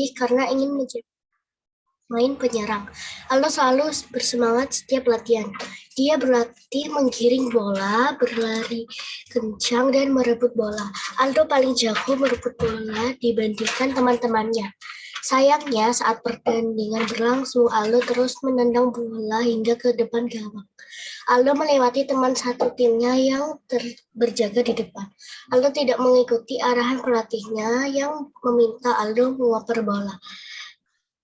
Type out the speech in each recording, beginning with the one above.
karena ingin menjadi main penyerang. Aldo selalu bersemangat setiap latihan. Dia berlatih menggiring bola, berlari kencang, dan merebut bola. Aldo paling jago merebut bola dibandingkan teman-temannya. Sayangnya, saat pertandingan berlangsung, Aldo terus menendang bola hingga ke depan gawang. Aldo melewati teman satu timnya yang berjaga di depan. Aldo tidak mengikuti arahan pelatihnya yang meminta Aldo mengoper bola.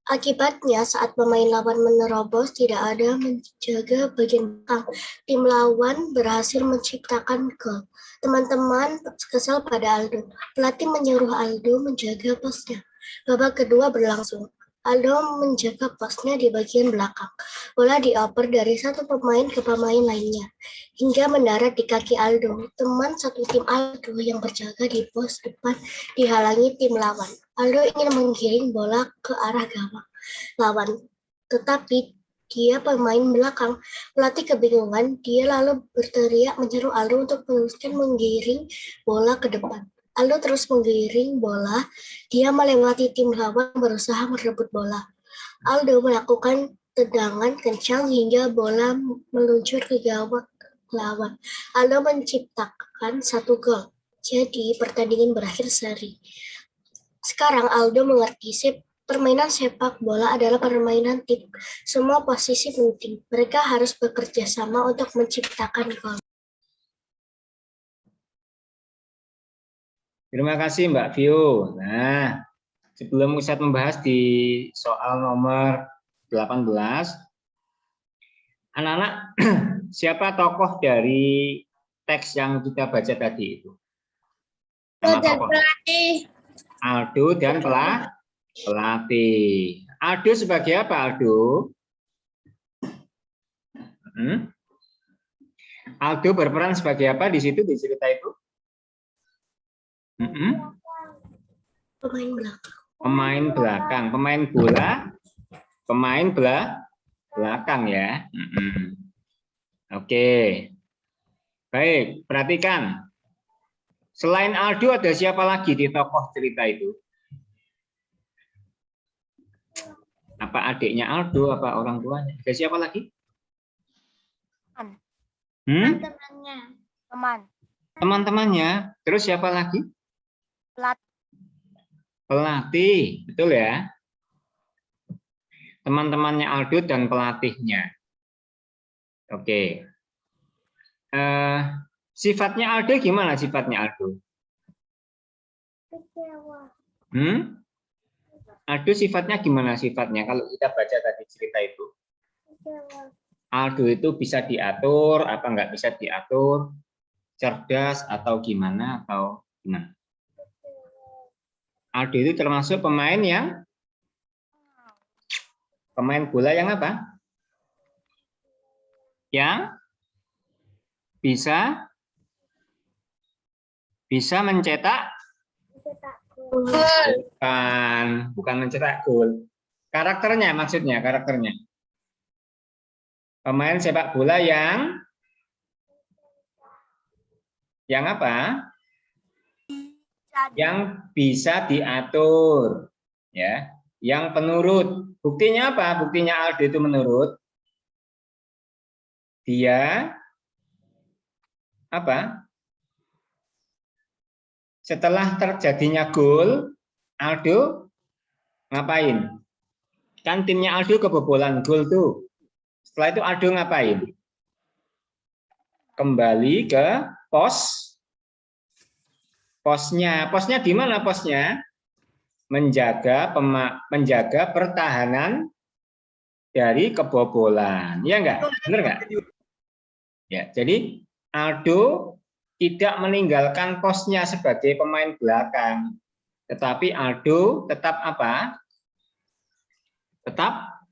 Akibatnya, saat pemain lawan menerobos, tidak ada menjaga bagian belakang. Tim lawan berhasil menciptakan gol. Teman-teman kesal pada Aldo. Pelatih menyuruh Aldo menjaga posnya. Babak kedua berlangsung. Aldo menjaga posnya di bagian belakang. Bola dioper dari satu pemain ke pemain lainnya, hingga mendarat di kaki Aldo. Teman satu tim Aldo yang berjaga di pos depan dihalangi tim lawan. Aldo ingin menggiring bola ke arah gawang lawan, tetapi dia pemain belakang. Pelatih kebingungan, dia lalu berteriak menyeru Aldo untuk meneruskan menggiring bola ke depan. Aldo terus menggiring bola, dia melewati tim lawan berusaha merebut bola. Aldo melakukan tendangan kencang hingga bola meluncur ke gawang lawan. Aldo menciptakan satu gol. Jadi pertandingan berakhir seri. Sekarang Aldo mengerti permainan sepak bola adalah permainan tim. Semua posisi penting. Mereka harus bekerja sama untuk menciptakan gol. Terima kasih Mbak Vio. Nah, sebelum Ustadz membahas di soal nomor 18, anak-anak, siapa tokoh dari teks yang kita baca tadi itu? Nama tokoh. Aldo dan pelatih. Aldo sebagai apa, Aldo? Aldo berperan sebagai apa di situ, di cerita itu? Pemain belakang. Pemain belakang, pemain bola, pemain belakang ya. Oke. Baik, perhatikan. Selain Aldo ada siapa lagi di tokoh cerita itu? Apa adiknya Aldo, apa orang tuanya? Ada siapa lagi? Teman-temannya. Teman-temannya. Terus siapa lagi? Pelatih, betul ya? Teman-temannya Aldo dan pelatihnya. Oke. Sifatnya Aldo gimana sifatnya Aldo? Aldo sifatnya gimana sifatnya kalau kita baca tadi cerita itu? Aldo itu bisa diatur, apa nggak bisa diatur? Cerdas atau gimana atau gimana? Aldo itu termasuk pemain bola yang apa? Yang bisa mencetak bukan mencetak gol. Karakternya maksudnya, karakternya. Pemain sepak bola yang apa? Yang bisa diatur, ya. Yang penurut. Buktinya apa? Buktinya Aldo itu menurut. Dia apa? Setelah terjadinya gol, Aldo ngapain? Kan timnya Aldo kebobolan gol tuh. Setelah itu Aldo ngapain? Kembali ke posnya. Posnya di mana posnya? Menjaga pertahanan dari kebobolan. Iya enggak? Benar enggak? Ya, jadi Aldo tidak meninggalkan posnya sebagai pemain belakang. Tetapi Aldo tetap apa? Tetap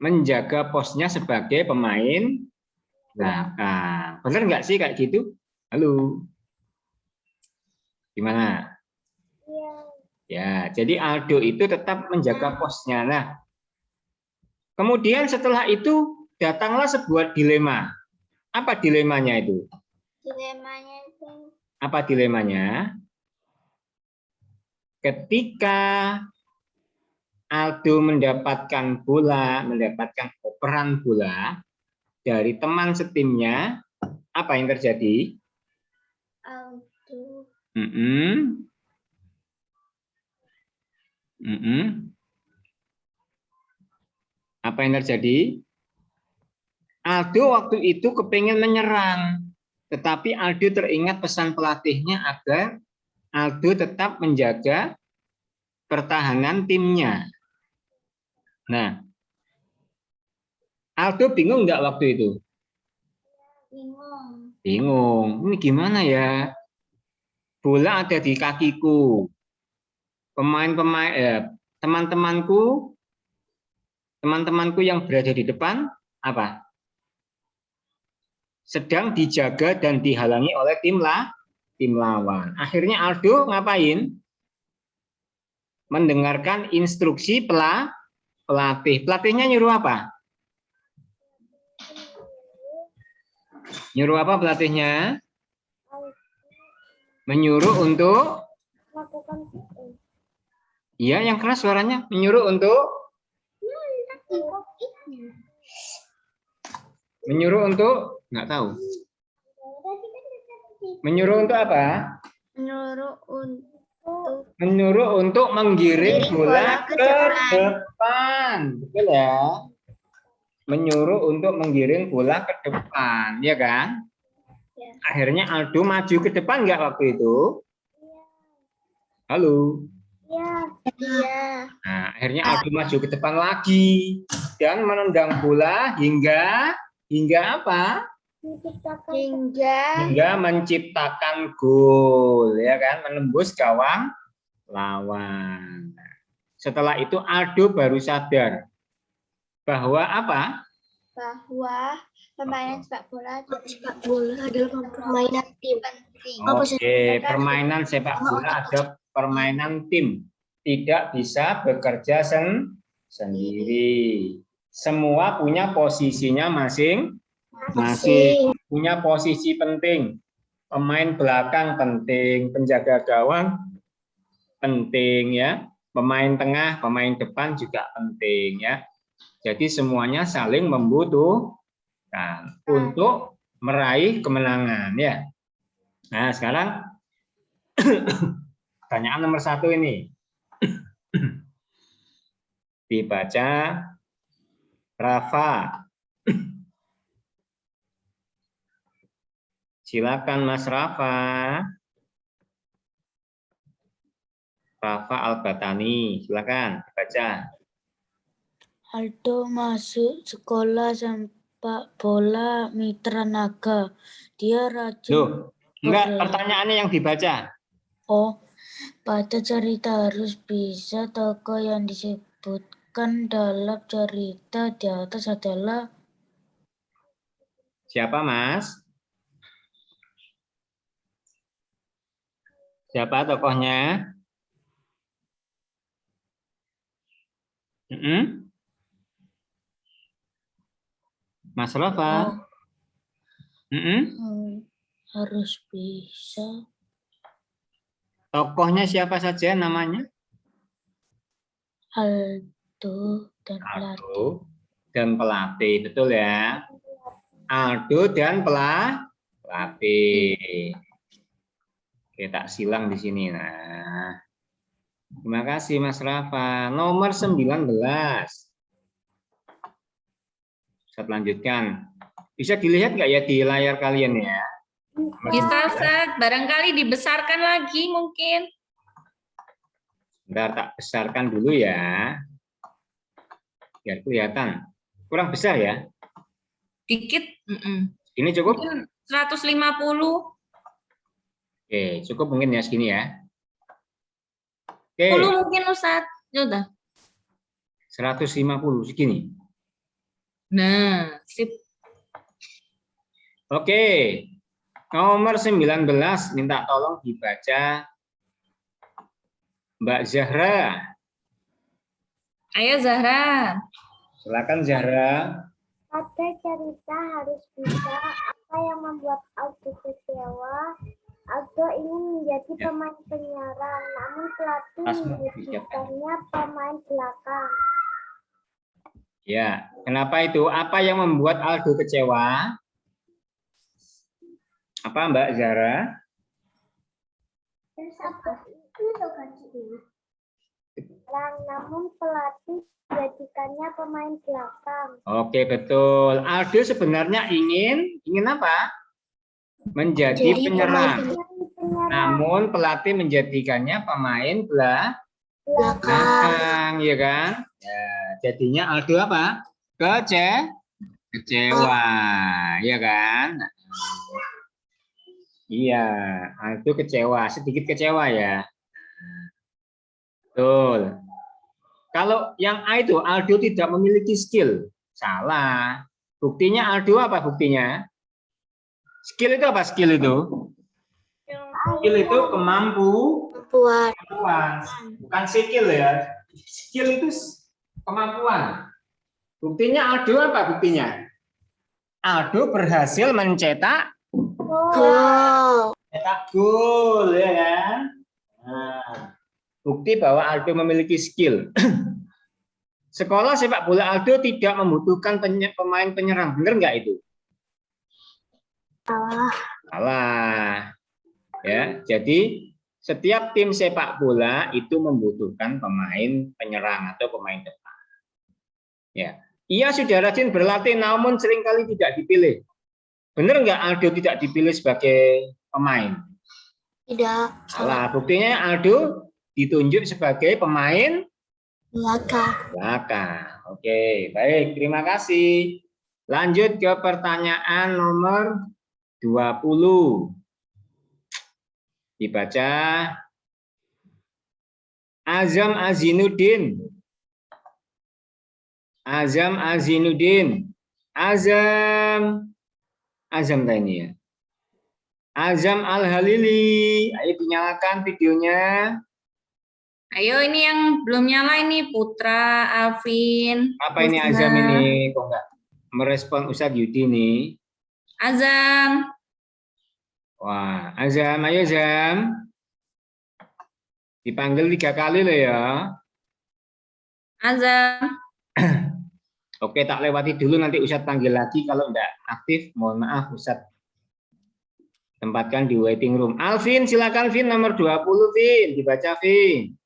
menjaga posnya sebagai pemain belakang. Benar nggak sih kayak gitu? Halo? Gimana? Ya, jadi Aldo itu tetap menjaga posnya. Nah, kemudian setelah itu datanglah sebuah dilema. Apa dilemanya itu? Apa dilemanya? Ketika Aldo mendapatkan bola, mendapatkan operan bola dari teman setimnya, apa yang terjadi? Aldo. Apa yang terjadi? Aldo waktu itu kepingin menyerang, tetapi Aldo teringat pesan pelatihnya agar Aldo tetap menjaga pertahanan timnya. Nah, Aldo bingung nggak waktu itu? Bingung. Bingung. Ini gimana ya? Bola ada di kakiku. Teman-temanku yang berada di depan apa? Sedang dijaga dan dihalangi oleh tim lawan. Akhirnya Aldo ngapain? Mendengarkan instruksi pelatih. Pelatihnya nyuruh apa? Nyuruh apa pelatihnya? Menyuruh untuk iya, yang keras suaranya. Menyuruh untuk nggak tahu. Menyuruh untuk apa? Menyuruh untuk menggiring bola ke depan. Betul ya? Menyuruh untuk menggiring bola ke depan, ya kan? Ya. Akhirnya Aldo maju ke depan nggak waktu itu? Halo? Iya. Nah, akhirnya Aldo maju ke depan lagi dan menendang bola hingga apa? Hingga menciptakan gol, ya kan? Menembus gawang lawan. Setelah itu Aldo baru sadar bahwa apa? Bahwa permainan sepak bola adalah permainan tim. penting. Oke, permainan sepak bola ada permainan tim. Tidak bisa bekerja sendiri. Semua punya posisinya masing-masing. Punya posisi penting. Pemain belakang penting, penjaga gawang penting ya. Pemain tengah, pemain depan juga penting ya. Jadi semuanya saling membutuhkan untuk meraih kemenangan ya. Nah, sekarang pertanyaan nomor 1 ini. Dibaca Rafa. Silakan Mas Rafa. Rafa Albatani, silakan dibaca. Aldo masuk sekolah sepak bola Mitra Naga. Dia rajin. Loh, enggak, pertanyaannya yang dibaca. Oh, pada cerita harus bisa tokoh yang disebutkan dalam cerita di atas adalah Siapa, Mas? Siapa tokohnya? Mas Rafa. harus bisa. Tokohnya siapa saja namanya? Aldo dan pelatih. Aldo dan pelatih, betul ya? Aldo dan pelatih. Oke, tak silang di sini. Nah, terima kasih Mas Rafa. Nomor 19. Saya lanjutkan. Bisa dilihat nggak ya di layar kalian ya? Bisa, Ustaz. Barangkali dibesarkan lagi mungkin. Bentar, tak besarkan dulu ya. Biar kelihatan. Kurang besar ya? Dikit. Ini cukup? Mungkin 150. Oke, cukup mungkin ya segini ya. Oke. 10 mungkin, Ustaz. Ya udah. 150 segini. Nah, sip. Oke. Nomor 19 minta tolong dibaca Mbak Zahra. Ayo, Zahra. Silakan Zahra. Pada cerita harus bisa apa yang membuat Aldo kecewa Aldo ingin menjadi pemain penyerang, namun pelatih Pas menjadikannya pemain belakang. Ya, kenapa itu? Apa yang membuat Aldo kecewa? Apa Mbak Zara? Namun pelatih menjadikannya pemain belakang. Oke, betul. Aldo sebenarnya ingin apa? Menjadi Jadi penyerang. Penyerang Namun pelatih menjadikannya pemain belakang. belakang, ya kan? Ya, jadinya Aldo apa? Kecewa, ya kan? Iya, Aldo kecewa, sedikit kecewa ya. Betul. Kalau yang A itu Aldo tidak memiliki skill, salah. Buktinya Aldo apa buktinya? Skill itu apa skill itu? Skill itu Kemampuan. kemampuan, bukan skill ya. Skill itu kemampuan. Buktinya Aldo apa buktinya? Aldo berhasil mencetak Gol. gol, ya kan? Nah, bukti bahwa Aldo memiliki skill. Sekolah sepak bola Aldo tidak membutuhkan pemain penyerang, benar nggak itu? Salah. Ya, jadi setiap tim sepak bola itu membutuhkan pemain penyerang atau pemain depan. Ya, ia sudah rajin berlatih namun seringkali tidak dipilih. Benar nggak Aldo tidak dipilih sebagai pemain? Tidak. Salah. Buktinya Aldo ditunjuk sebagai pemain belakang. Oke, baik. Terima kasih. Lanjut ke pertanyaan nomor 20. Dibaca. Azam Azinuddin. Azam Azinuddin. Azam tadi ya. Azam Al-Halili. Ayo dinyalakan videonya. Ayo ini yang belum nyala ini Putra, Alvin. Apa ini Husna. Azam ini? Kok nggak merespon Ustadz Yudi nih? Azam. Wah, Azam, ayo Azam. Dipanggil 3 kali loh ya. Azam. Oke, tak lewati dulu nanti Ustadz panggil lagi. Kalau enggak aktif, mohon maaf Ustadz. Tempatkan di waiting room. Alvin, silakan Vin nomor 20 Vin, dibaca Vin.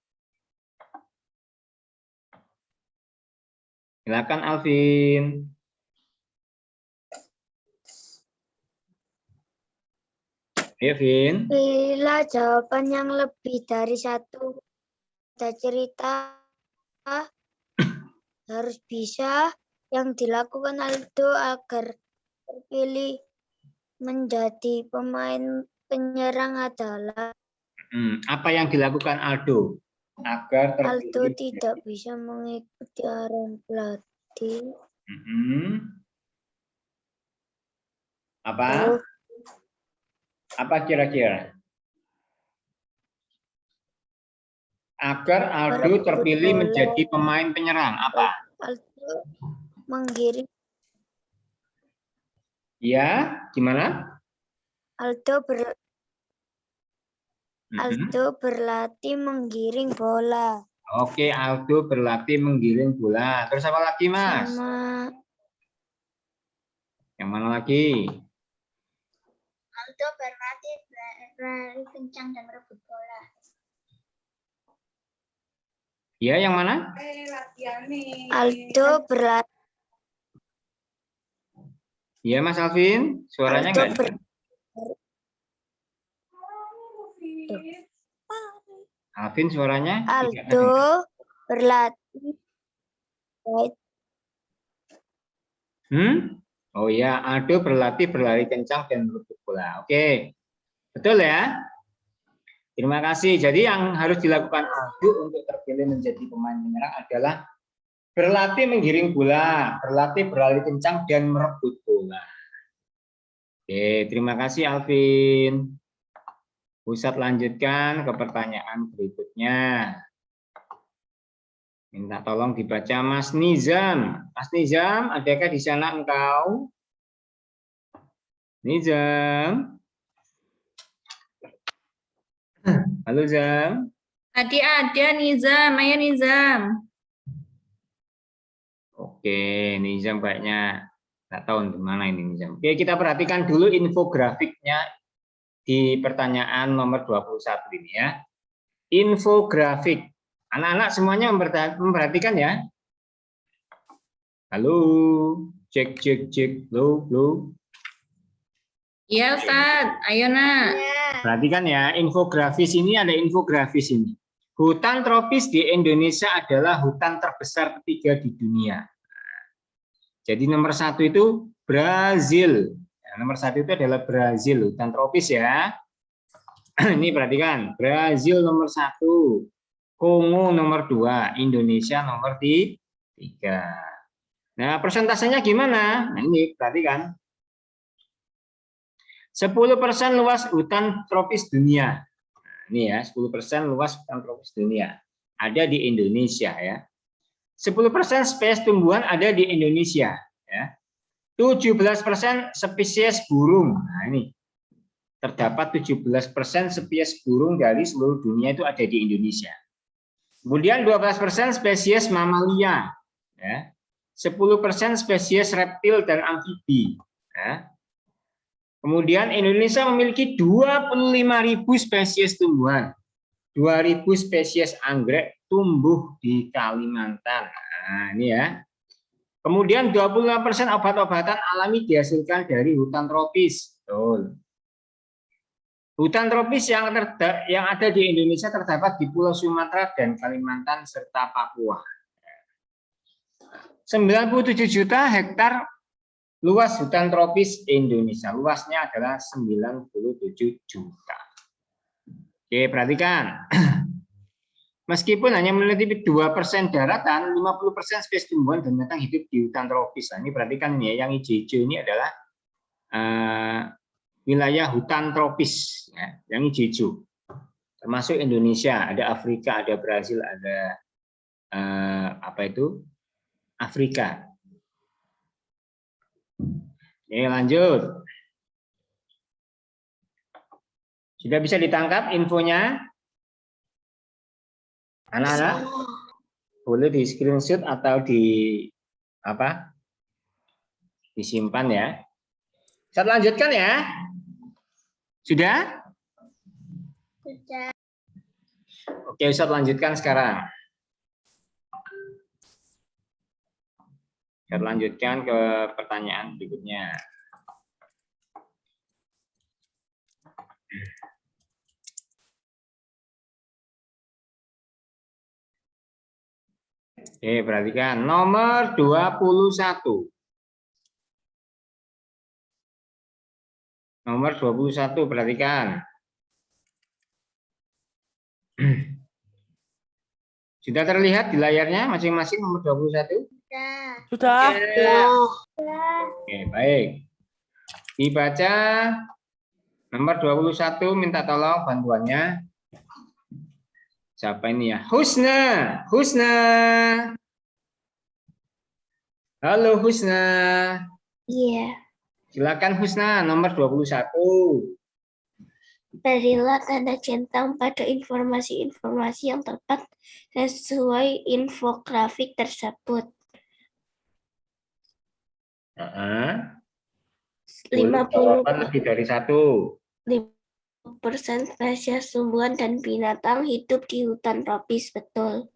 Silakan Alvin. Ayo Vin. Pilihlah jawaban yang lebih dari satu. Ada cerita harus bisa yang dilakukan Aldo agar terpilih menjadi pemain penyerang adalah Apa yang dilakukan Aldo agar Aldo terpilih? tidak bisa mengikuti arahan pelatih. Apa? Apa kira-kira? Agar Aldo terpilih menjadi pemain penyerang. Apa? Aldo menggiring. Ya, gimana? Aldo berlatih menggiring bola. Oke, Aldo berlatih menggiring bola. Terus apa lagi, Mas? Sama Yang mana lagi? Aldo berlatih berlari kencang dan merebut bola. Ya, yang mana? Aldo berlatih. Ya, Mas Alvin. Suaranya Aldo enggak? Alvin suaranya? Aldo berlatih. Oh ya, Aldo berlatih berlari kencang dan merebut bola. Oke, betul ya. Terima kasih. Jadi yang harus dilakukan Aldo untuk terpilih menjadi pemain penyerang adalah berlatih menggiring bola, berlatih berlari kencang dan merebut bola. Oke, terima kasih Alvin. Ustadz lanjutkan ke pertanyaan berikutnya. Minta tolong dibaca Mas Nizam. Mas Nizam, adakah di sana engkau? Nizam. Halo Zam. Tadi ada Nizam, ayo Nizam. Oke, Nizam kayaknya nggak tahu di mana ini Nizam. Oke, kita perhatikan dulu infografiknya di pertanyaan nomor 21 ini ya. Infografik. Anak-anak semuanya memperhatikan ya. Halo, cek cek cek, halo. Iya Ustaz, ayo nak. Perhatikan ya, infografis ini ada infografis ini. Hutan tropis di Indonesia adalah hutan terbesar ketiga di dunia. Jadi nomor 1 itu Brazil. Nomor 1 itu adalah Brazil, hutan tropis ya. Ini perhatikan, Brazil nomor 1, Kongo nomor 2, Indonesia nomor 3. Nah, persentasenya gimana? Nah, ini perhatikan. 10% luas hutan tropis dunia. Nah, ini ya, 10% luas hutan tropis dunia ada di Indonesia ya. 10% spesies tumbuhan ada di Indonesia ya. 17% spesies burung. Nah, ini terdapat 17% spesies burung dari seluruh dunia itu ada di Indonesia. Kemudian 12% spesies mamalia ya. 10% spesies reptil dan amfibi ya. Kemudian Indonesia memiliki 25.000 spesies tumbuhan, 2.000 spesies anggrek tumbuh di Kalimantan. Nah, ini ya. Kemudian 25% obat-obatan alami dihasilkan dari hutan tropis. Betul. Hutan tropis yang ada di Indonesia terdapat di Pulau Sumatera dan Kalimantan serta Papua. 97 juta hektar luas hutan tropis Indonesia. Luasnya adalah 97 juta. Oke, perhatikan. Meskipun hanya memiliki 2% daratan, 50% spesies tumbuhan dan binatang hidup di hutan tropis. Nah, ini perhatikan ini ya, yang hijau ini adalah wilayah hutan tropis, ya, yang hijau. Termasuk Indonesia, ada Afrika, ada Brazil, ada Afrika. Oke, lanjut. Sudah bisa ditangkap infonya? Anak-anak? Boleh di screenshot atau disimpan ya. Saya lanjutkan ya. Sudah? Sudah. Oke, saya lanjutkan sekarang. Saya lanjutkan ke pertanyaan berikutnya. Oke, perhatikan nomor 21. Nomor 21, perhatikan. Sudah terlihat di layarnya masing-masing nomor 21? Sudah. Oke, baik. Dibaca nomor 21, minta tolong bantuannya. Siapa ini ya? Husna. Husna. Halo Husna. Iya. Silakan Husna, nomor 21. Berilah tanda centang pada informasi-informasi yang tepat sesuai infografik tersebut. 50% lebih dari 1. spesies tumbuhan dan binatang hidup di hutan tropis, betul.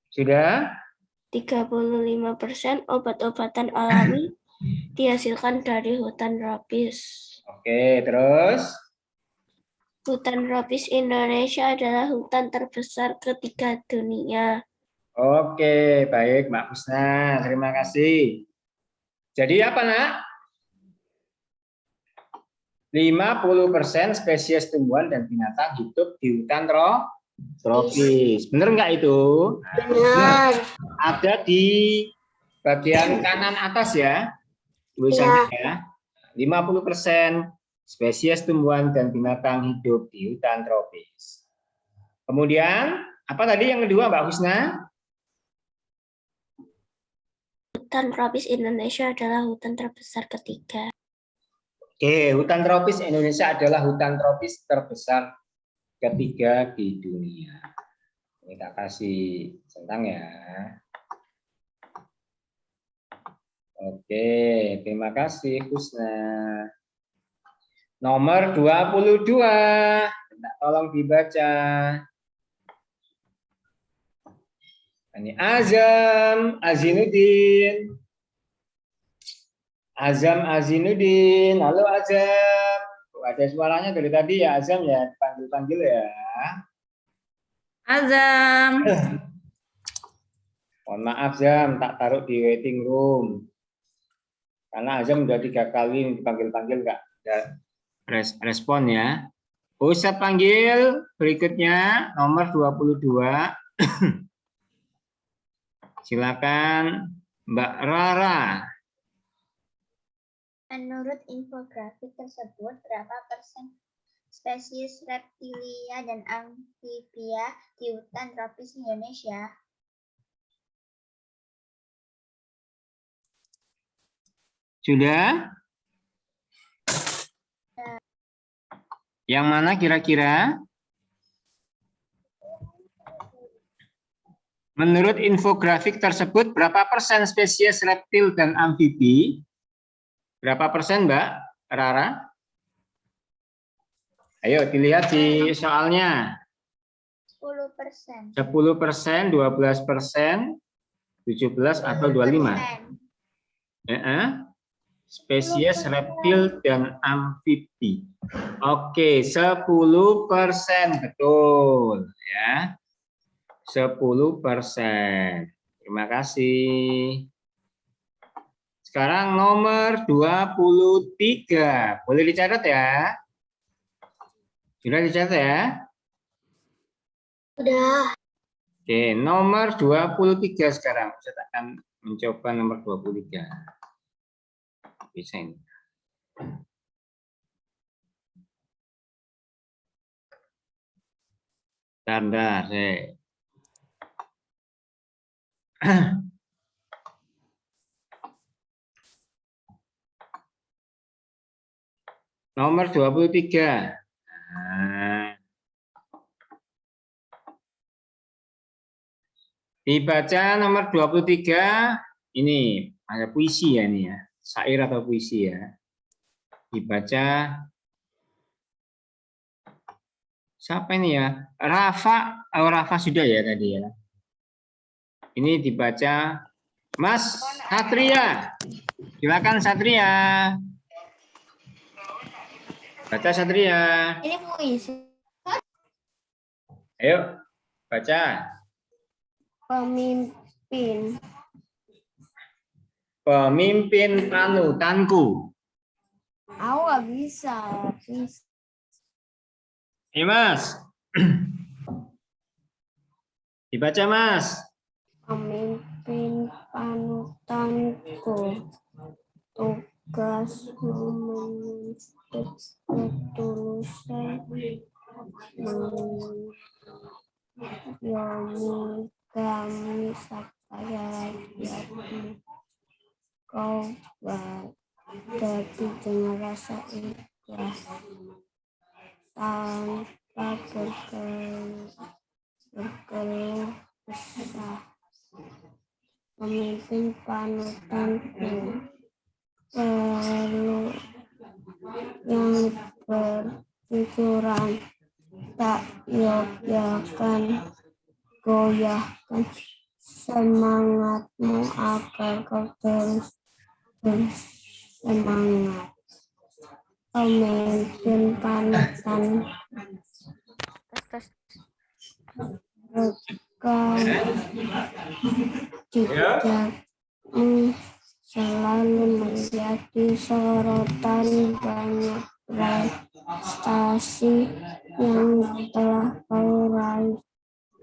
Sudah? 35% obat-obatan alami dihasilkan dari hutan tropis. Oke, terus? Hutan tropis Indonesia adalah hutan terbesar ketiga dunia. Oke, baik Mbak Husna, terima kasih. Jadi apa nak? 50% spesies tumbuhan dan binatang hidup di hutan tropis. Benar nggak itu? Benar. Ada di bagian kanan atas ya, tulisannya ya. 50% spesies tumbuhan dan binatang hidup di hutan tropis. Kemudian apa tadi yang kedua Mbak Husna? hutan tropis Indonesia adalah hutan terbesar ketiga. Oke, hutan tropis Indonesia adalah hutan tropis terbesar ketiga di dunia. Ini tak kasih centang ya. Oke, terima kasih Husna. Nomor 22. Tolong dibaca. Ini Azam Azinuddin. Azam Azinuddin. Halo Azam. Ada suaranya dari tadi ya Azam ya. Panggil-panggil ya. Azam. Mohon maaf Azam, tak taruh di waiting room. Karena Azam udah 3 kali dipanggil-panggil nggak ada respon ya. Ustadz panggil berikutnya nomor 22. Silakan Mbak Rara. Menurut infografik tersebut, berapa persen spesies reptilia dan amfibia di hutan tropis Indonesia? Sudah? Yang mana kira-kira? Menurut infografik tersebut, berapa persen spesies reptil dan amfibi? Berapa persen, Mbak Rara? Ayo dilihat di soalnya. 10%. 10%, 12%, 17 atau 25? Spesies reptil dan amfibi. Oke, 10%, betul ya. 10%. Terima kasih. Sekarang nomor 23. Boleh dicatat ya? Sudah dicatat ya? Sudah. Oke, nomor 23 sekarang. Saya akan mencoba nomor 23. Bisa ini. Tanda saya. Nomor 23. Nah. Dibaca nomor 23. Ini ada puisi ya ini ya. Syair atau puisi ya. Dibaca. Siapa ini ya? Rafa. Oh, Rafa sudah ya tadi ya. Ini dibaca Mas Satria. Silakan Satria. Baca Satria. Ini puisi. Ayo, baca. Pemimpin. Pemimpin panutanku. Aku nggak bisa. Mas. Dibaca, Mas. Pemimpin panutanku. Tugasmu menuntut ketulusan. Mengayomi kami supaya rakyatmu. Kau berarti dengan rasa ikhlas tanpa berkeluh kesah. Pemimpin panutanku perlu yang berpikiran tak yogyakkan goyahkan semangatmu agar kau terus bersemangat. Pemimpin panutan rekam jejakmu selalu menjadi sorotan. Banyak prestasi yang telah kau raih.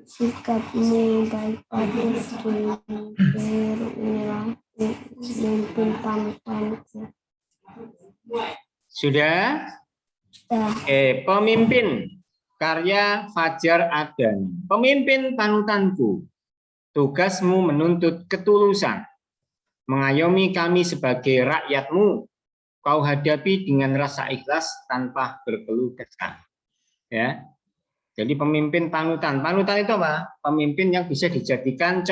Sikapmu baik bagus diberilah pemimpin panutanku. Sudah? Oke, pemimpin karya Fajar Adani. Pemimpin panutanku. Tugasmu menuntut ketulusan, mengayomi kami sebagai rakyatmu, kau hadapi dengan rasa ikhlas tanpa berkeluh kesah. Ya. Jadi pemimpin panutan. Panutan itu apa? Pemimpin yang bisa dijadikan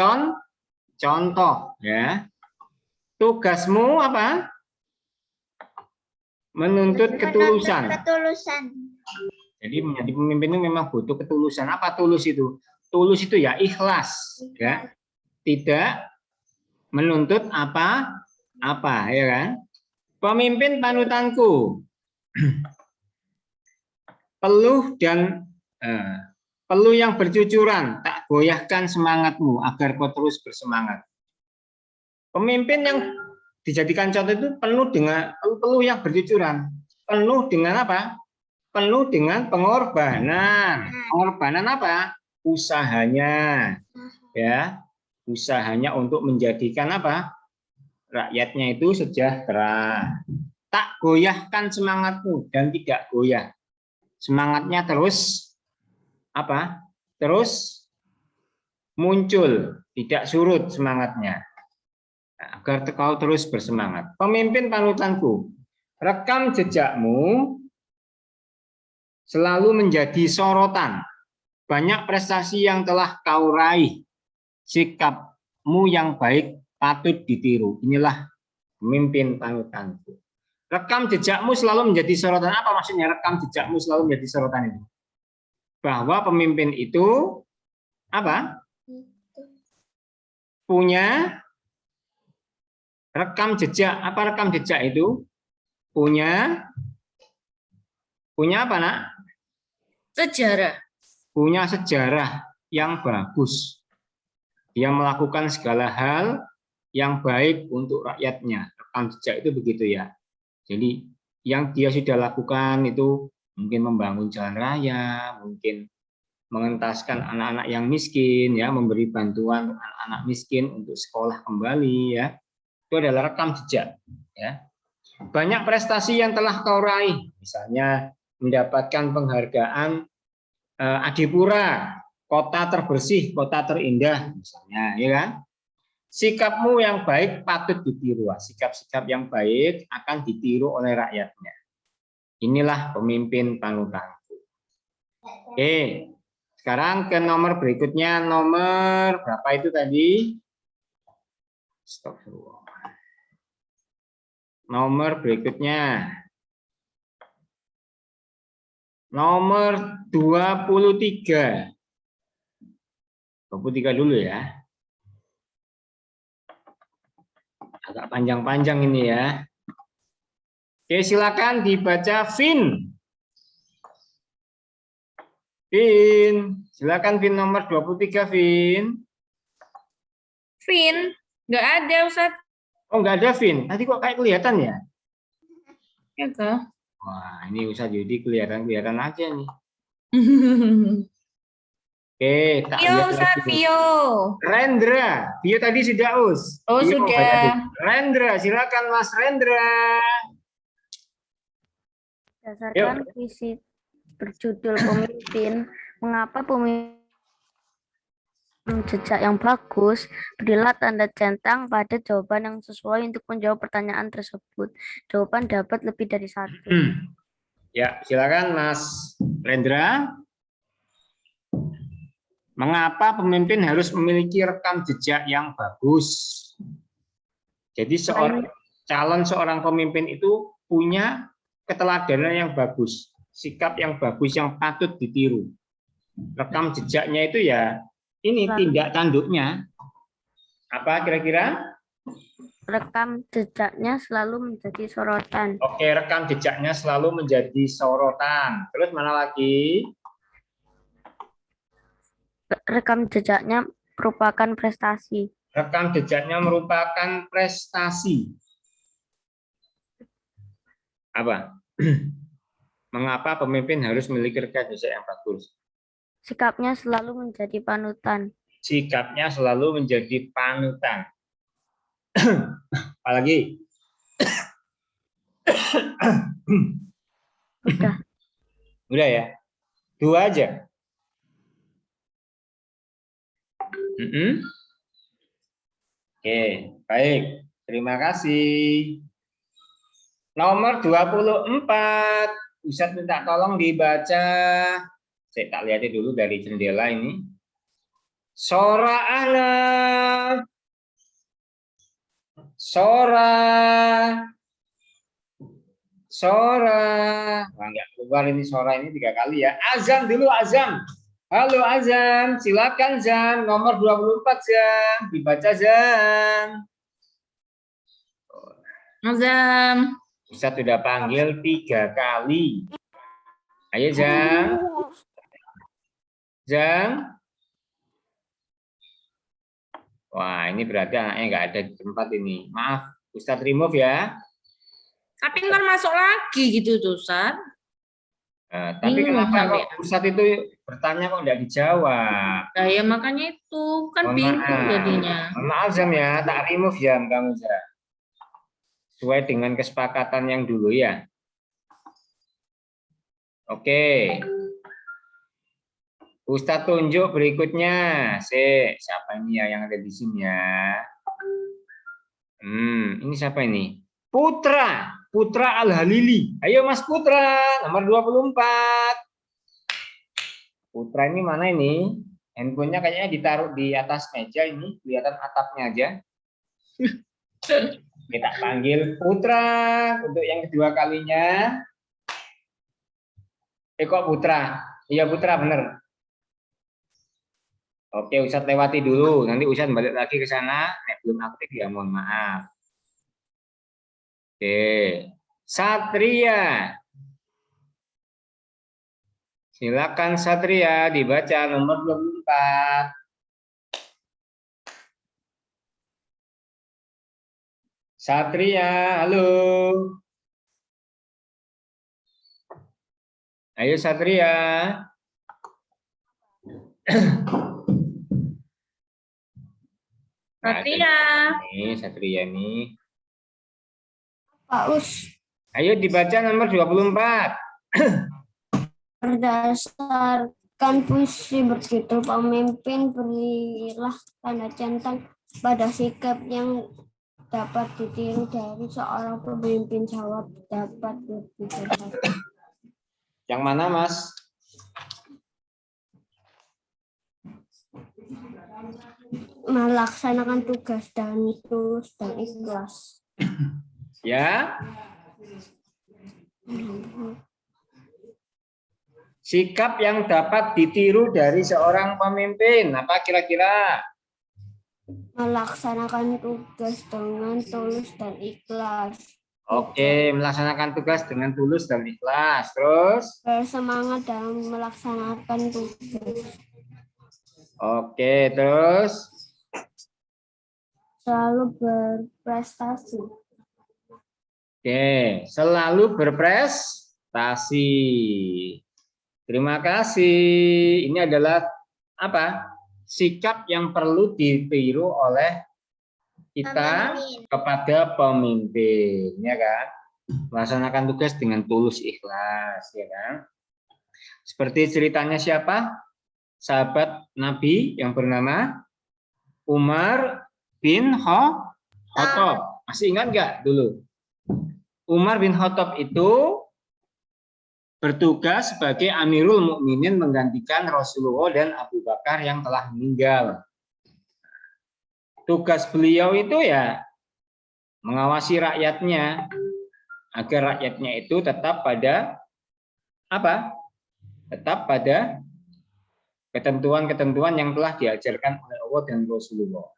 contoh. Ya. Tugasmu apa? Menuntut ketulusan. Jadi menjadi pemimpin itu memang butuh ketulusan. Apa tulus itu? Tulus itu ya ikhlas. Ya. Tidak menuntut apa, ya kan? Pemimpin panutanku. Peluh yang bercucuran, tak goyahkan semangatmu agar kau terus bersemangat. Pemimpin yang dijadikan contoh itu penuh yang bercucuran, penuh dengan apa? Penuh dengan pengorbanan. Pengorbanan apa? Usahanya, ya, usahanya untuk menjadikan apa? Rakyatnya itu sejahtera. Tak goyahkan semangatmu dan tidak goyah. Semangatnya terus apa? Terus muncul, tidak surut semangatnya. Agar kau terus bersemangat. Pemimpin panutanku, rekam jejakmu selalu menjadi sorotan. Banyak prestasi yang telah kau raih. Sikapmu yang baik patut ditiru. Inilah pemimpin panutanku. Rekam jejakmu selalu menjadi sorotan. Apa maksudnya rekam jejakmu selalu menjadi sorotan itu? Bahwa pemimpin itu apa? Punya rekam jejak. Apa rekam jejak itu? Punya apa, Nak? Sejarah. Punya sejarah yang bagus. Dia melakukan segala hal yang baik untuk rakyatnya. Rekam jejak itu begitu ya. Jadi yang dia sudah lakukan itu mungkin membangun jalan raya, mungkin mengentaskan anak-anak yang miskin, ya, memberi bantuan anak-anak miskin untuk sekolah kembali, ya. Itu adalah rekam jejak, ya. Banyak prestasi yang telah kau raih, misalnya mendapatkan penghargaan Adipura, kota terbersih, kota terindah, misalnya, ya kan? Sikapmu yang baik patut ditiru. Sikap-sikap yang baik akan ditiru oleh rakyatnya. Inilah pemimpin panutanku. Oke, sekarang ke nomor berikutnya. Nomor berapa itu tadi? Stop. Nomor berikutnya. Nomor 23. 23 dulu ya. Agak panjang-panjang ini ya. Oke, silakan dibaca Vin. Vin, silakan Vin nomor 23, Vin. Vin, nggak ada, Ustaz. Oh, nggak ada Vin. Tadi kok kayak kelihatan ya? Ya toh. Wah, ini Ustaz Yudi kelihatan aja nih. Oke, tak Vio, lihat Ustaz, lagi. Vio. Rendra, Vio tadi sudah Us. Oh, Vio sudah. Rendra, silakan Mas Rendra. Berdasarkan visi berjudul pemimpin, mengapa pemimpin jejak yang bagus, berilah tanda centang pada jawaban yang sesuai untuk menjawab pertanyaan tersebut. Jawaban dapat lebih dari satu. Ya, silakan Mas Rendra. Mengapa pemimpin harus memiliki rekam jejak yang bagus? Jadi calon seorang pemimpin itu punya keteladanan yang bagus, sikap yang bagus yang patut ditiru. Rekam jejaknya itu ya ini tindak tanduknya. Apa kira-kira? Rekam jejaknya selalu menjadi sorotan. Oke, rekam jejaknya selalu menjadi sorotan. Terus mana lagi? Rekam jejaknya merupakan prestasi. Rekam jejaknya merupakan prestasi. Apa? Mengapa pemimpin harus memiliki rekam jejak yang bagus? Sikapnya selalu menjadi panutan. Sikapnya selalu menjadi panutan. Apalagi? Udah ya? 2 aja. Oke, baik. Terima kasih. Nomor 24. Ustadz minta tolong dibaca. Saya tak lihat dulu dari jendela ini. Sora anak. Sora. Sora. Wah, nggak keluar ini sora ini 3 kali ya. Azam dulu, Azam. Halo Azam, silakan Zam. Nomor 24 Zam. Dibaca Zam. Azam. Ustadz sudah panggil 3 kali. Ayo Zam. Zam. Wah, ini berarti anaknya nggak ada di tempat ini. Maaf, Ustadz remove ya. Tapi ntar masuk lagi gitu tuh, Ustaz. Tapi Bingung kenapa sampai. kok Ustadz itu bertanya kok nggak dijawab? Nah, ya makanya itu kan Mohon bingung maaf. jadinya. Mohon maaf Zam ya, tak remove Zam kamu Zam. Sesuai dengan kesepakatan yang dulu ya. Oke. Ustadz tunjuk berikutnya. Siapa ini ya yang ada di sini ya? Ini siapa ini? Putra. Putra Al-Halili. Ayo Mas Putra, nomor 24. Putra ini mana ini? Handphonenya kayaknya ditaruh di atas meja ini, kelihatan atapnya aja. Kita panggil Putra untuk yang kedua kalinya. Kok Putra? Iya Putra, bener. Oke, Ustadz lewati dulu. Nanti Ustadz balik lagi ke sana. Belum aktif ya, mohon maaf. Oke, Satria. Silakan Satria dibaca nomor 24. Satria, halo. Ayo Satria. Satria. Ini Satria nih. Pak Us, Ayo dibaca nomor 24. berdasarkan puisi berjudul Pemimpin, berilah tanda centang pada sikap yang dapat ditiru dari seorang pemimpin. Jawab dapat berbicara. Yang mana, Mas? Melaksanakan tugas dan tulus dan ikhlas. Ya. Sikap yang dapat ditiru dari seorang pemimpin. Apa kira-kira? Melaksanakan tugas dengan tulus dan ikhlas. Oke, melaksanakan tugas dengan tulus dan ikhlas. Terus? Bersemangat dalam melaksanakan tugas. Oke, terus? Selalu berprestasi. Oke, selalu berprestasi. Terima kasih. Ini adalah apa? Sikap yang perlu ditiru oleh kita kepada pemimpin, ya kan? Melaksanakan tugas dengan tulus ikhlas, ya kan? Seperti ceritanya siapa? Sahabat Nabi yang bernama Umar bin Khattab. Masih ingat nggak dulu? Umar bin Khattab itu bertugas sebagai Amirul Mukminin menggantikan Rasulullah dan Abu Bakar yang telah meninggal. Tugas beliau itu ya mengawasi rakyatnya agar rakyatnya itu tetap pada apa? Tetap pada ketentuan-ketentuan yang telah diajarkan oleh Allah dan Rasulullah.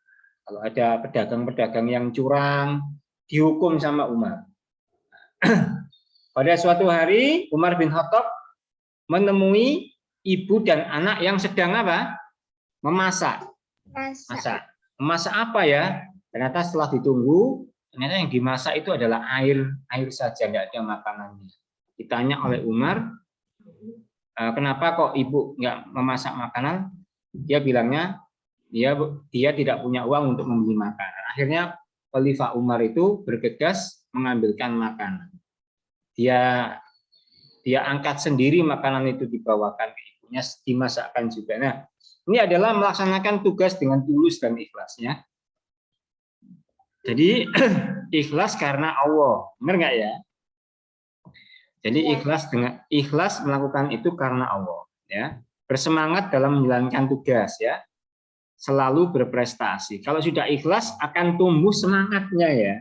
Kalau ada pedagang-pedagang yang curang, dihukum sama Umar. Pada suatu hari Umar bin Khattab menemui ibu dan anak yang sedang apa? Memasak. Memasak apa ya? Ternyata setelah ditunggu, ternyata yang dimasak itu adalah air saja, tidak ada makanannya. Ditanya oleh Umar, kenapa kok ibu nggak memasak makanan? Dia bilangnya dia tidak punya uang untuk membeli makanan. Akhirnya Khalifah Umar itu bergegas mengambilkan makanan. Dia angkat sendiri makanan itu dibawakan ke ibunya, dimasakkan juga. Nah, ini adalah melaksanakan tugas dengan tulus dan ikhlasnya. Jadi ikhlas karena Allah, benar nggak ya? Jadi Ya. ikhlas melakukan itu karena Allah, ya. Bersemangat dalam menjalankan tugas, ya. Selalu berprestasi. Kalau sudah ikhlas akan tumbuh semangatnya, ya.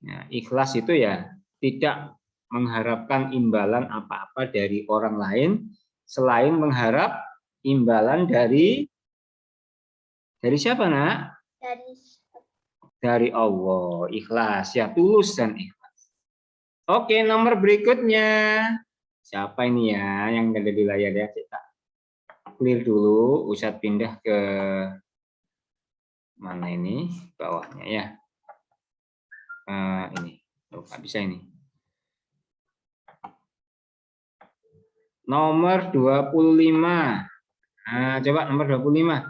Nah, ikhlas itu ya tidak mengharapkan imbalan apa-apa dari orang lain selain mengharap imbalan dari siapa, Nak? Dari Allah. Ikhlas, ya, tulus dan ikhlas. Oke, nomor berikutnya. Siapa ini ya yang ada di layar ya? Kita clear dulu. Ustadz pindah ke mana ini? Bawahnya ya. Ini. Oh, nggak bisa ini. Nomor 25. Nah, coba nomor 25.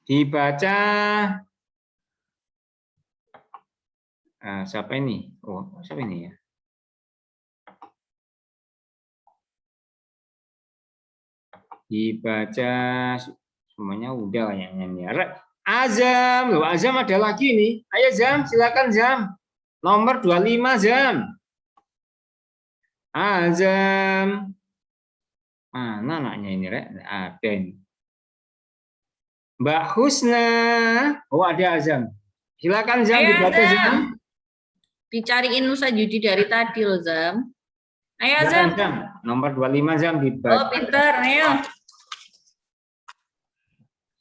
Dibaca. Siapa ini? Oh, siapa ini ya? Dibaca semuanya udah kayaknya. Azam, loh, Azam ada lagi nih. Ayo Zam, silakan Zam. Nomor 25 Zam. Azam. Mana anaknya ini, Rek? Ada ini. Mbak Husna. Oh, ada Azam. Silakan Zam, Ayo, dibaca Zam. Zam. Dicariin Nusa Judi dari tadi loh, Zam. Ayo, Silakan Zam. Zam. Nomor 25 Zam dibaca. Oh, pinter. Ayo.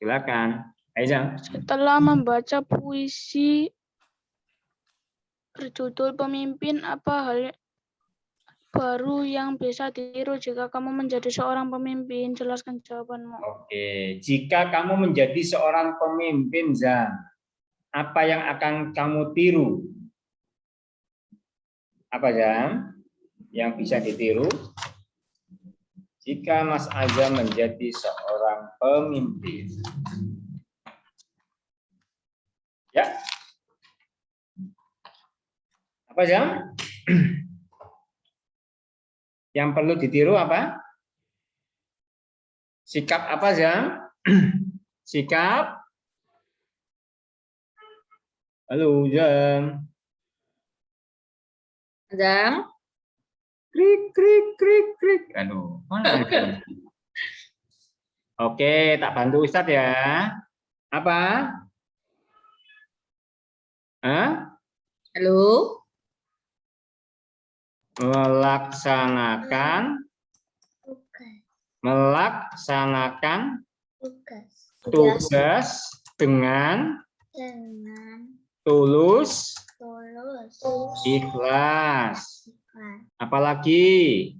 Silakan. Ayo Zam. Setelah membaca puisi berjudul Pemimpin, apa hal baru yang bisa ditiru jika kamu menjadi seorang pemimpin? Jelaskan jawabanmu. Oke, jika kamu menjadi seorang pemimpin, Zam, apa yang akan kamu tiru? Apa, Zam? Yang bisa ditiru? Jika Mas Azam menjadi seorang pemimpin. Ya. Apa, Zam? Yang perlu ditiru apa? Sikap apa, Zam? Sikap? Halo, Zam. Zam. Krik, krik, krik, krik. Aduh, mana Zam? Oke, tak bantu Ustadz ya. Apa? Hah? Halo. Melaksanakan tugas dengan tulus, ikhlas. Apalagi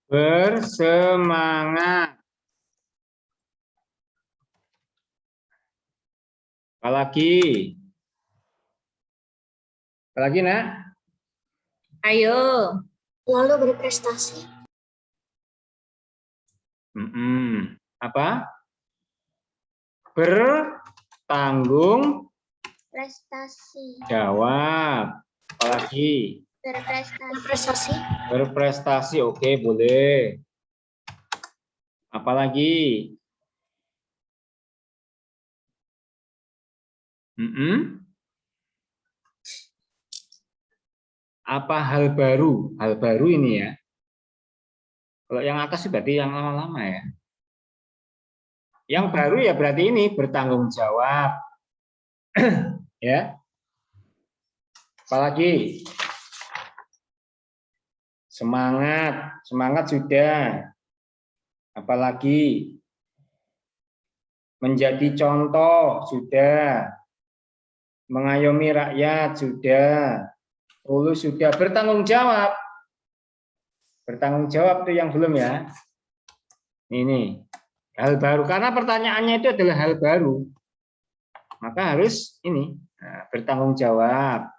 bersemangat. Apalagi Nak? Ayo. Lalu berprestasi. Apa? Bertanggung Prestasi. jawab. Apalagi? Berprestasi. Berprestasi, oke, boleh. Apalagi? Apa hal baru? Hal baru ini ya. Kalau yang atas berarti yang lama-lama ya. Yang baru ya berarti ini bertanggung jawab. Ya. Apalagi? Semangat. Semangat sudah. Apalagi? Menjadi contoh sudah. Mengayomi rakyat sudah. Tulus sudah. Bertanggung jawab. Bertanggung jawab itu yang belum ya. Ini hal baru karena pertanyaannya itu adalah hal baru. Maka harus ini bertanggung jawab.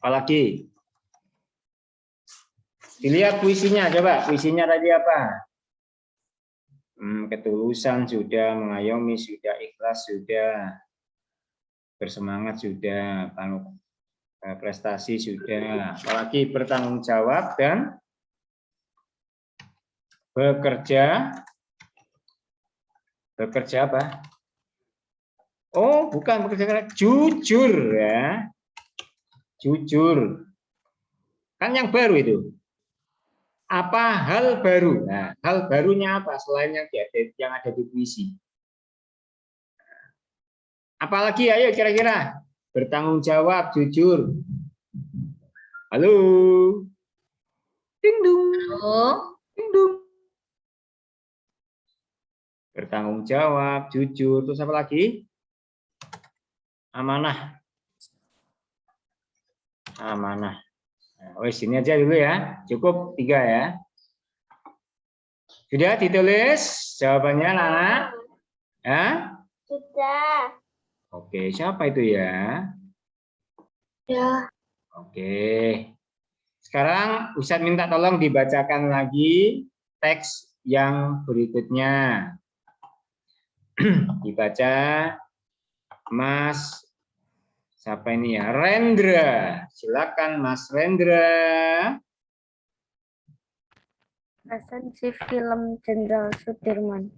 Apalagi? Dilihat puisinya, coba puisinya tadi apa? Ketulusan sudah, mengayomi sudah, ikhlas sudah, bersemangat sudah, prestasi sudah, apalagi bertanggung jawab dan bekerja Bekerja apa? Oh, bukan bekerja keras. Jujur ya. Jujur. Kan yang baru itu. Apa hal baru? Nah, hal barunya apa selain yang ada di puisi? Apalagi ayo kira-kira bertanggung jawab, jujur. Halo. Ding dong. Oh, Ding dong. Bertanggung jawab, jujur, terus apa lagi? Amanah. Amanah. Nah, wes sini aja dulu ya. Cukup 3 ya. Sudah ditulis jawabannya, anak-anak? Ya? Sudah. Oke, siapa itu ya? Ya. Oke. Sekarang Ustadz minta tolong dibacakan lagi teks yang berikutnya. Dibaca Mas siapa ini ya? Rendra. Silakan Mas Rendra. Resensi film Jenderal Sudirman.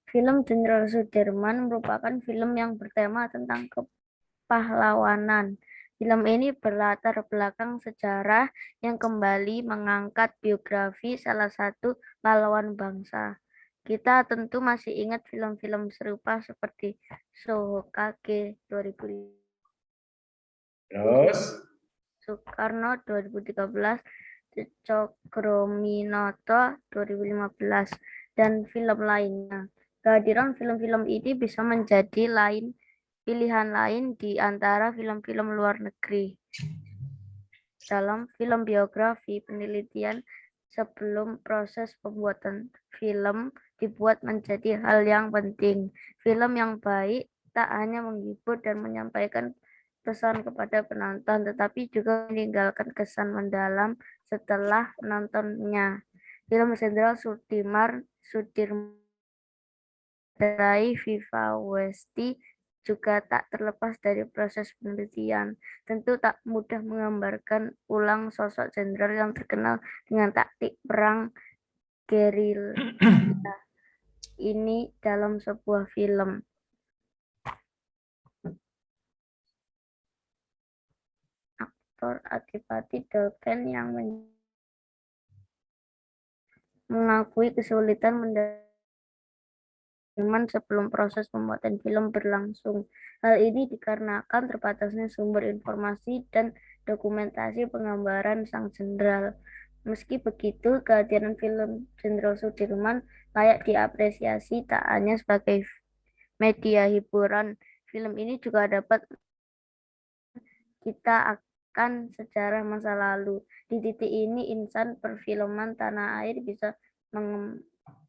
Film Jenderal Sudirman merupakan film yang bertema tentang kepahlawanan. Film ini berlatar belakang sejarah yang kembali mengangkat biografi salah satu pahlawan bangsa. Kita tentu masih ingat film-film serupa seperti Sohokage 2005, Terus Soekarno 2013, Cokroaminoto 2015, dan film lainnya. Kehadiran film-film ini bisa menjadi pilihan lain di antara film-film luar negeri. Dalam film biografi, penelitian sebelum proses pembuatan film dibuat menjadi hal yang penting. Film yang baik tak hanya menghibur dan menyampaikan pesan kepada penonton, tetapi juga meninggalkan kesan mendalam setelah menontonnya. Film Jenderal Sudirman dari Viva Westi juga tak terlepas dari proses penelitian. Tentu tak mudah menggambarkan ulang sosok jenderal yang terkenal dengan taktik perang gerilya ini dalam sebuah film. Aktor Adipati Dolken yang mengakui kesulitan sebelum proses pembuatan film berlangsung. Hal ini dikarenakan terbatasnya sumber informasi dan dokumentasi penggambaran sang jenderal. Meski begitu, kehadiran film Jenderal Sudirman layak diapresiasi tak hanya sebagai media hiburan. Film ini juga dapat kita akan sejarah masa lalu. Di titik ini, insan perfilman tanah air bisa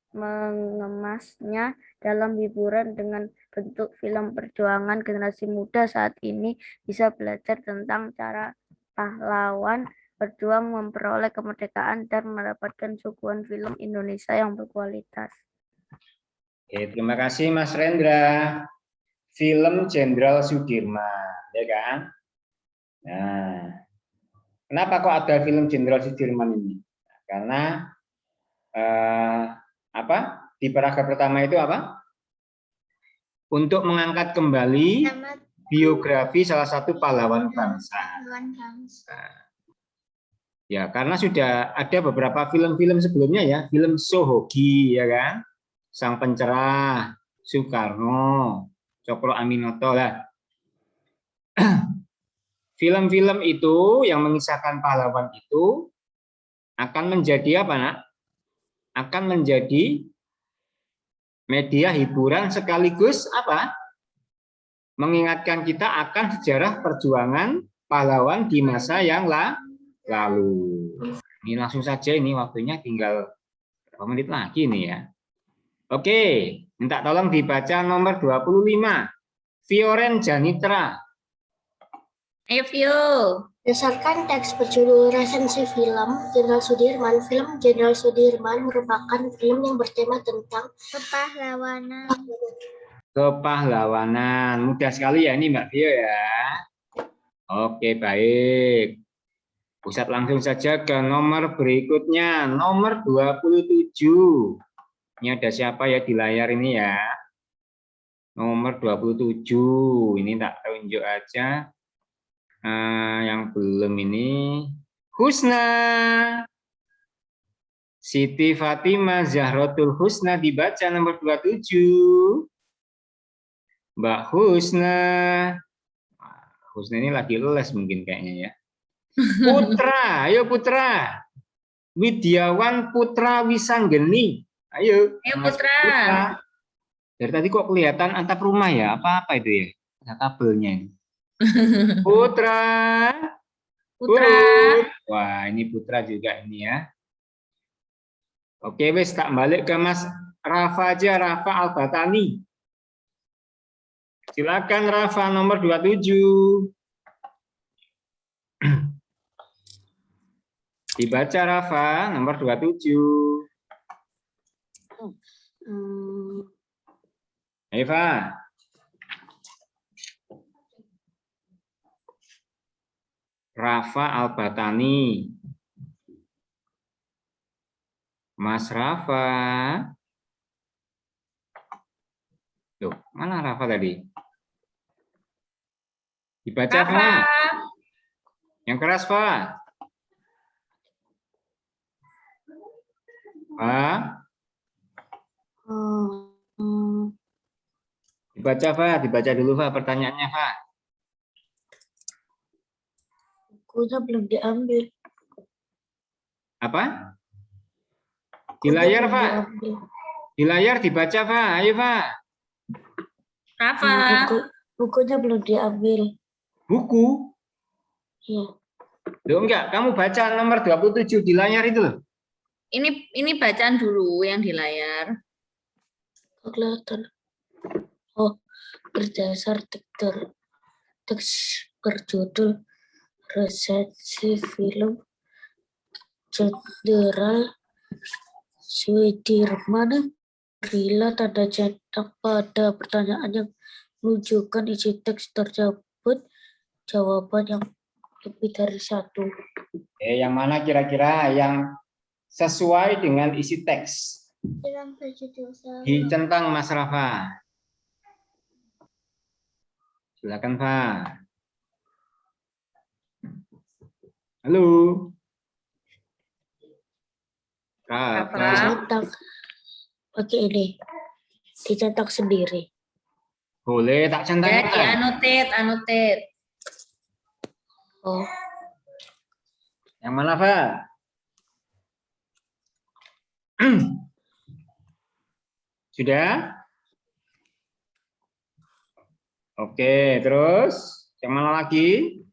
mengemasnya dalam hiburan dengan bentuk film perjuangan. Generasi muda saat ini bisa belajar tentang cara pahlawan berjuang memperoleh kemerdekaan dan mendapatkan suguhan film Indonesia yang berkualitas. Oke, terima kasih Mas Rendra. Film Jenderal Sudirman, ya kan? Nah, kenapa kok ada film Jenderal Sudirman ini? Karena di paragraf pertama itu apa? Untuk mengangkat kembali biografi salah satu pahlawan bangsa. Ya, karena sudah ada beberapa film-film sebelumnya ya, film Sohogi ya kan, Sang Pencerah, Soekarno, Cokroaminoto lah. Film-film itu yang mengisahkan pahlawan itu akan menjadi apa, Nak? Akan menjadi media hiburan sekaligus apa? Mengingatkan kita akan sejarah perjuangan pahlawan di masa yang lalu. Ini langsung saja, ini waktunya tinggal berapa menit lagi nih ya. Oke, minta tolong dibaca nomor 25. Fioren Janitra. ayo Vio. Berdasarkan teks berjudul resensi film Jenderal Sudirman, film Jenderal Sudirman merupakan film yang bertema tentang Kepahlawanan. Mudah sekali ya ini Mbak Vio ya. Oke, baik. Pusat langsung saja ke nomor berikutnya, nomor 27. Ini ada siapa ya di layar ini ya? Nomor 27. Ini tak tunjuk aja. Yang belum ini. Husna. Siti Fatimah Zahratul Husna dibaca nomor 27. Mbak Husna. Husna ini lagi les mungkin kayaknya ya. Putra, ayo Putra. Widyawan Putra Wisanggeni. Ayo. Ayo Mas Putra. Dari tadi kok kelihatan atap rumah ya? Apa-apa itu ya? Ada kabelnya ini. Putra. Putra. Wah, ini Putra juga ini ya. Oke, wes tak balik ke Mas Rafa aja, Rafa Albatani. Silakan Rafa nomor 27. Dibaca Rafa nomor 27. Eva. Rafa Albatani. Mas Rafa. Loh, mana Rafa tadi? Dibaca Rafa. Pak. Yang keras Pak. Pak. Dibaca Pak, dibaca dulu Pak pertanyaannya Pak. Bukunya belum diambil. Apa? Di layar Pak. Di layar dibaca Pak, ayo Pak. Rafa. Bukunya belum diambil. Buku? Iya. Loh enggak, kamu baca nomor 27 di layar itu loh. Ini bacaan dulu yang di layar. Kelihatan. Oh, berdasar teks berjudul resensi film Jenderal Sudirman, bila tanda cetak pada pertanyaan yang menunjukkan isi teks tersebut jawaban yang lebih dari satu. Yang mana kira-kira yang sesuai dengan isi teks? Dicentang Mas Rafa. Silakan Pak. Halo. Rafa. Dicetak pakai ini. Dicetak sendiri. Boleh tak centang. Ya, anotet. Oh, Yang mana Pak? Sudah? Oke, terus yang mana lagi?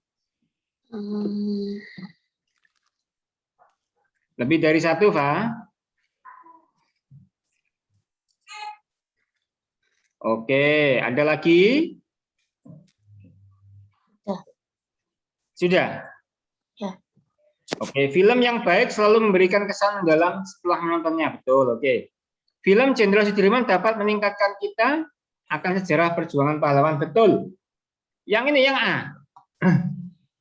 Lebih dari satu, Pak? Oke, ada lagi? Ya. Sudah? Ya. Oke, film yang baik selalu memberikan kesan dalam setelah menontonnya. Betul, oke. Film Jenderal Sudirman dapat meningkatkan kita akan sejarah perjuangan pahlawan. Betul. Yang ini yang A.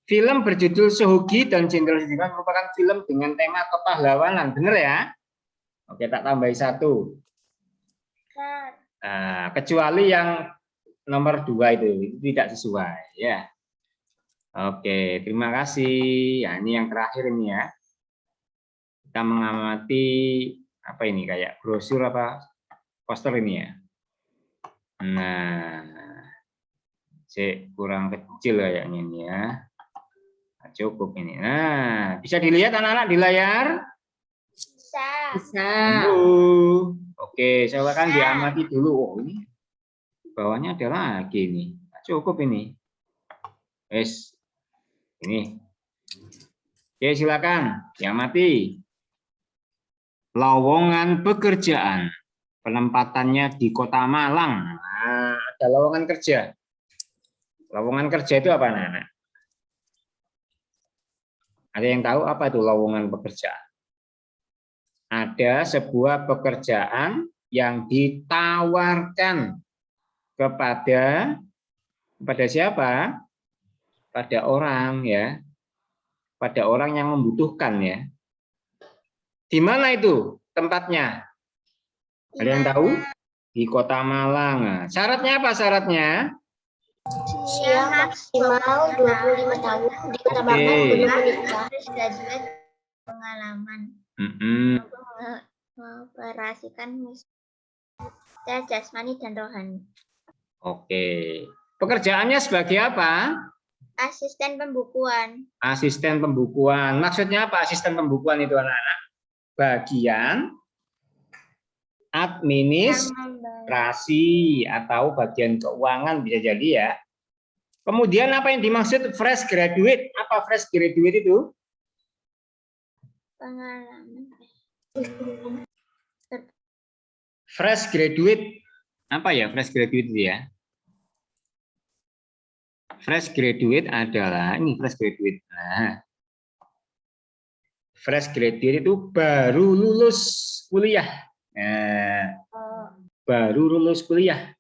Film berjudul Sohogi dan Jenderal Sudirman merupakan film dengan tema kepahlawanan. Benar ya? Oke, tak tambahi satu. Nah, kecuali yang nomor 2 itu tidak sesuai. Ya. Oke, terima kasih. Ya, ini yang terakhir ini ya. Kita mengamati apa ini kayak brosur apa poster ini ya. Nah, kurang kecil kayaknya ini ya. Nah, cukup ini. Nah, bisa dilihat anak-anak di layar? Bisa. Oke, saya akan diamati dulu. Oh, ini bawahnya ada lagi ini. Nah, cukup ini. Wes. Ini. Oke, silakan diamati. Lowongan pekerjaan. Penempatannya di Kota Malang. Nah, ada lowongan kerja. Lowongan kerja itu apa, anak-anak? Ada yang tahu apa itu lowongan pekerjaan? Ada sebuah pekerjaan yang ditawarkan kepada siapa? Pada orang ya. Pada orang yang membutuhkan ya. Di mana itu tempatnya? Ada yang tahu? Di Kota Malang. Nah, syaratnya apa syaratnya? Usia maksimal 25 tahun, ditambahkan belum menikah. Pengalaman Mm-mm. mengoperasikan secara jasmani dan rohani. Oke. Pekerjaannya sebagai apa? Asisten pembukuan. Asisten pembukuan. Maksudnya apa asisten pembukuan itu anak-anak? Bagian administrasi atau bagian keuangan bisa jadi ya. Kemudian apa yang dimaksud fresh graduate? Apa fresh graduate itu? Pengalaman. Fresh graduate. Apa ya fresh graduate itu ya? Fresh graduate adalah ini fresh graduate. Nah, fresh graduate itu baru lulus kuliah. Nah, baru lulus kuliah.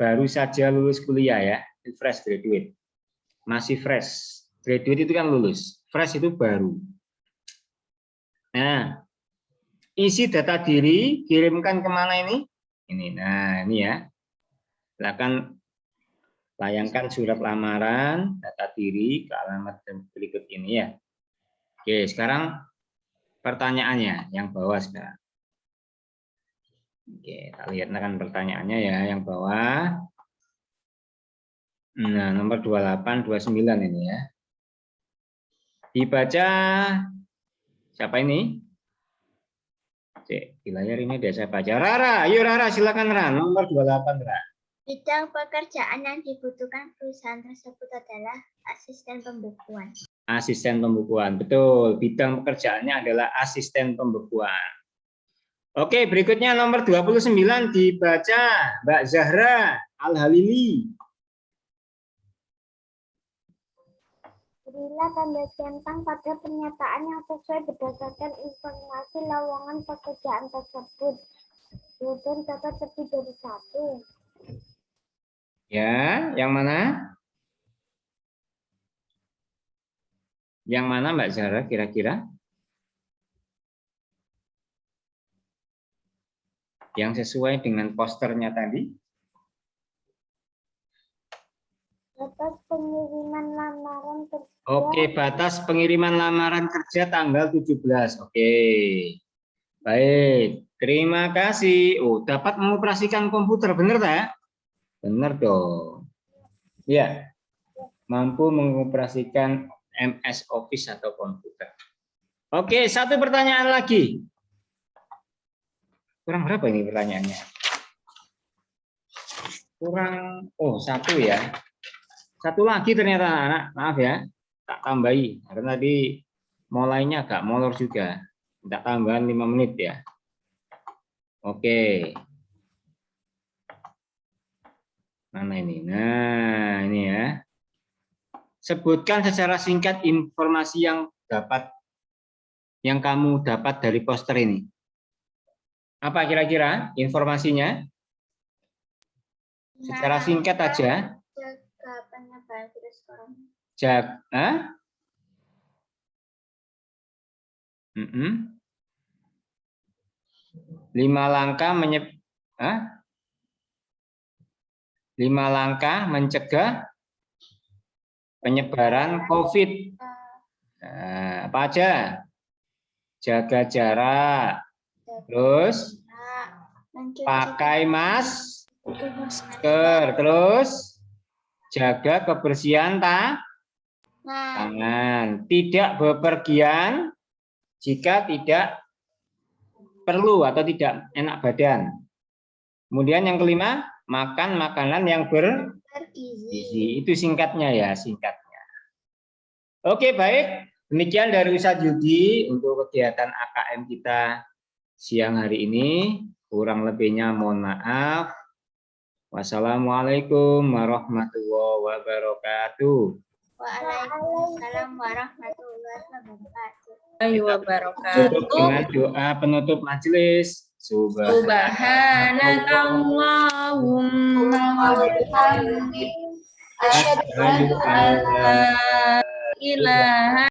Baru saja lulus kuliah ya, fresh graduate. Masih fresh. Graduate itu kan lulus. Fresh itu baru. Nah, isi data diri kirimkan kemana ini? Ini. Nah, ini ya. Silakan layangkan surat lamaran, data diri ke alamat berikut ini ya. Oke, sekarang pertanyaannya yang bawah sekarang. Oke, kita lihat kan pertanyaannya ya yang bawah. Nah, nomor 28, 29 ini ya. Dibaca siapa ini? Cek, di layar ini udah saya baca. Rara, ayo Rara, silakan Rara. Nomor 28 Rara. Bidang pekerjaan yang dibutuhkan perusahaan tersebut adalah asisten pembukuan. Asisten pembukuan, betul. Bidang pekerjaannya adalah asisten pembukuan. Oke, berikutnya nomor 29 dibaca Mbak Zahra Al-Halili. Berilah tanda centang pada pernyataan yang sesuai berdasarkan informasi lowongan pekerjaan tersebut. Kemudian dapat lebih dari 1. Ya, yang mana? Yang mana Mbak Zahra kira-kira? Yang sesuai dengan posternya tadi? Batas pengiriman lamaran kerja. Oke, batas pengiriman lamaran kerja tanggal 17. Oke. Baik, terima kasih. Oh, dapat mengoperasikan komputer, benar tak? Benar dong. Ya, mampu mengoperasikan MS Office atau komputer. Oke, satu pertanyaan lagi. Kurang berapa ini pertanyaannya? Kurang, oh satu ya. Satu lagi ternyata anak, maaf ya, tak tambahi. Karena tadi mulainya agak molor juga. Minta tambahan 5 menit ya. Oke. Mana ini? Nah, ini ya. Sebutkan secara singkat informasi yang kamu dapat dari poster ini. Apa kira-kira informasinya? Secara singkat aja. Jaga penyebaran virus corona. Jaga. 5 langkah mencegah penyebaran COVID. Nah, apa aja? Jaga jarak, terus pakai masker, terus jaga kebersihan tangan, tidak bepergian jika tidak perlu atau tidak enak badan. Kemudian yang kelima, makan makanan yang bergizi. Itu singkatnya ya, singkatnya. Oke, baik. Demikian dari Ustadz Yudi untuk kegiatan AKM kita siang hari ini. Kurang lebihnya mohon maaf. Wassalamualaikum warahmatullahi wabarakatuh. Waalaikumsalam warahmatullahi wabarakatuh. Tutup dengan doa penutup majelis. Subhanakallahumma wa bihamdik asyhadu an la ilaha